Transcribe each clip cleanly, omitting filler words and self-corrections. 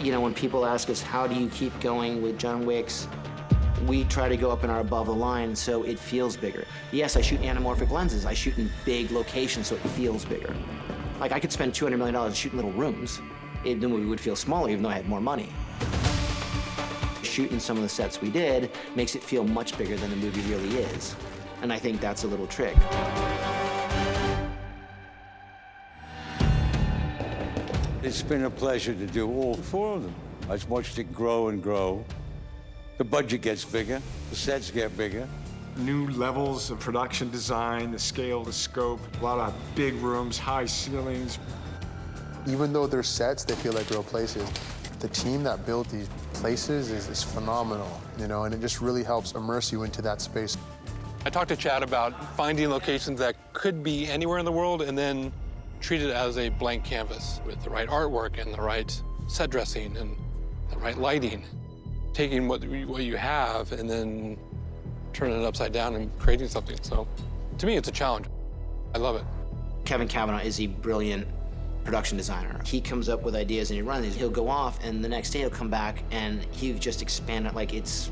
You know, when people ask us, how do you keep going with John Wick's, we try to go up in our above the line so it feels bigger. Yes, I shoot anamorphic lenses. I shoot in big locations so it feels bigger. Like, I could spend $200 million shooting little rooms. The movie would feel smaller even though I had more money. Shooting some of the sets we did makes it feel much bigger than the movie really is. And I think that's a little trick. It's been a pleasure to do all four of them. I've watched it grow and grow. The budget gets bigger, the sets get bigger. New levels of production design, the scale, the scope, a lot of big rooms, high ceilings. Even though they're sets, they feel like real places. The team that built these places is phenomenal, you know, and it just really helps immerse you into that space. I talked to Chad about finding locations that could be anywhere in the world and then treat it as a blank canvas with the right artwork and the right set dressing and the right lighting. Taking what you have and then turning it upside down and creating something. So to me, it's a challenge. I love it. Kevin Cavanaugh is a brilliant production designer. He comes up with ideas and he runs these. He'll go off and the next day he'll come back and he'll just expand it like it's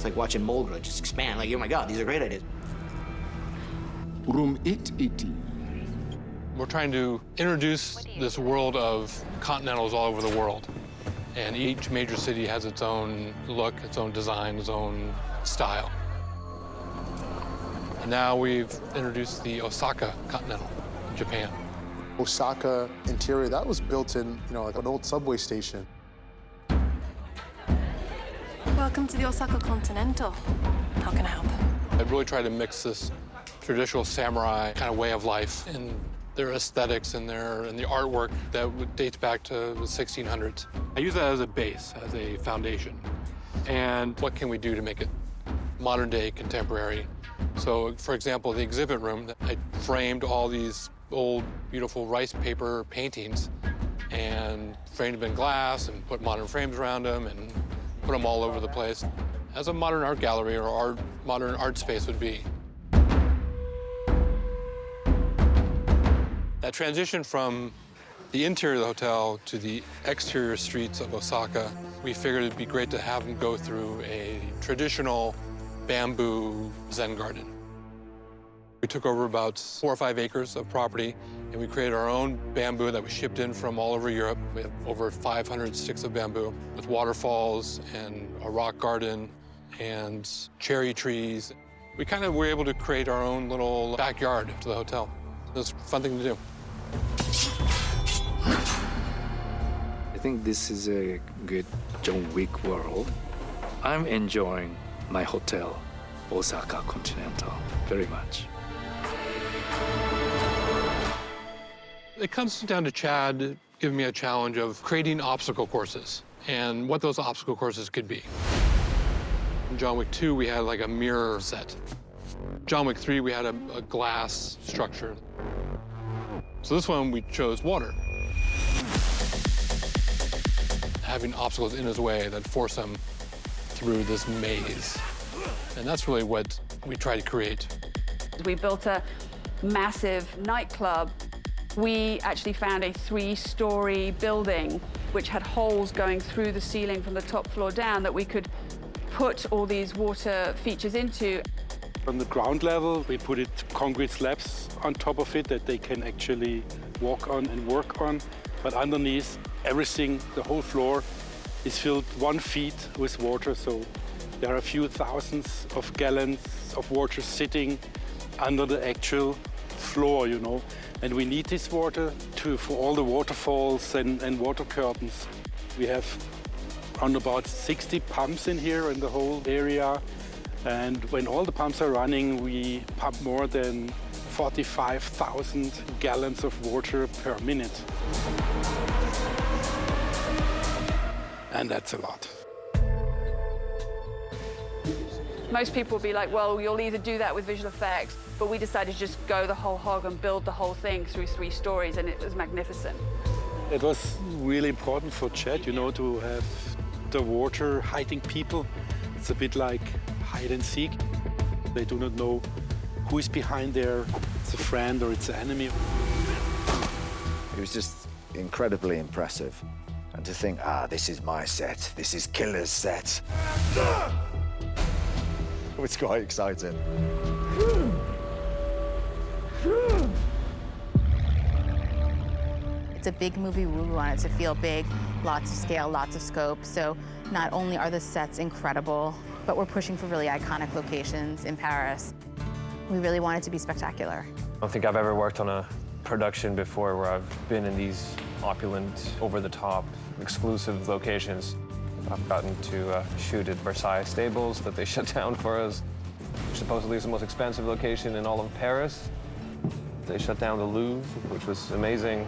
like watching mold grow, just expand. Like, oh my God, these are great ideas. Room 880. We're trying to introduce this world of continentals all over the world. And each major city has its own look, its own design, its own style. And now we've introduced the Osaka Continental in Japan. Osaka interior, that was built in, you know, like an old subway station. Welcome to the Osaka Continental. How can I help? I really try to mix this traditional samurai kind of way of life and their aesthetics and the artwork that dates back to the 1600s. I use that as a base, as a foundation. And what can we do to make it modern day, contemporary? So, for example, the exhibit room, I framed all these old, beautiful rice paper paintings and framed them in glass and put modern frames around them and put them all over the place, as a modern art gallery or modern art space would be. That transition from the interior of the hotel to the exterior streets of Osaka, we figured it'd be great to have them go through a traditional bamboo Zen garden. We took over about 4 or 5 acres of property, and we created our own bamboo that we shipped in from all over Europe. We have over 500 sticks of bamboo with waterfalls and a rock garden and cherry trees. We kind of were able to create our own little backyard to the hotel. It was a fun thing to do. I think this is a good John Wick world. I'm enjoying my hotel, Osaka Continental, very much. It comes down to Chad giving me a challenge of creating obstacle courses and what those obstacle courses could be. In John Wick 2, we had like a mirror set. John Wick 3, we had a glass structure. So this one, we chose water. Having obstacles in his way that force him through this maze. And that's really what we try to create. We built a massive nightclub. We actually found a 3-story building which had holes going through the ceiling from the top floor down that we could put all these water features into. On the ground level, we put it concrete slabs on top of it that they can actually walk on and work on. But underneath, everything, the whole floor, is filled 1 feet with water. So there are a few thousands of gallons of water sitting under the actual floor, you know. And we need this water for all the waterfalls and water curtains. We have around about 60 pumps in here in the whole area. And when all the pumps are running, we pump more than 45,000 gallons of water per minute. And that's a lot. Most people will be like, well, you'll either do that with visual effects, but we decided to just go the whole hog and build the whole thing through 3 stories, and it was magnificent. It was really important for Chad, you know, to have the water hiding people. It's a bit like hide and seek. They do not know who is behind there. It's a friend or it's an enemy. It was just incredibly impressive. And to think, this is my set, this is Killer's set. It's quite exciting. It's a big movie. We want it to feel big, lots of scale, lots of scope. So not only are the sets incredible, but we're pushing for really iconic locations in Paris. We really want it to be spectacular. I don't think I've ever worked on a production before where I've been in these opulent, over-the-top, exclusive locations. I've gotten to shoot at Versailles Stables that they shut down for us. Supposedly it's the most expensive location in all of Paris. They shut down the Louvre, which was amazing.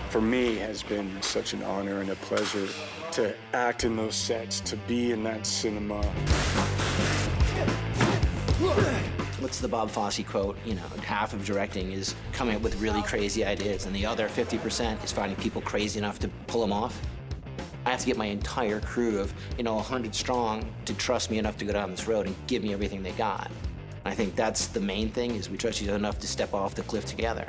For me, it has been such an honor and a pleasure to act in those sets, to be in that cinema. What's the Bob Fosse quote? You know, half of directing is coming up with really crazy ideas, and the other 50% is finding people crazy enough to pull them off. I have to get my entire crew of, 100 strong to trust me enough to go down this road and give me everything they got. I think that's the main thing, is we trust each other enough to step off the cliff together.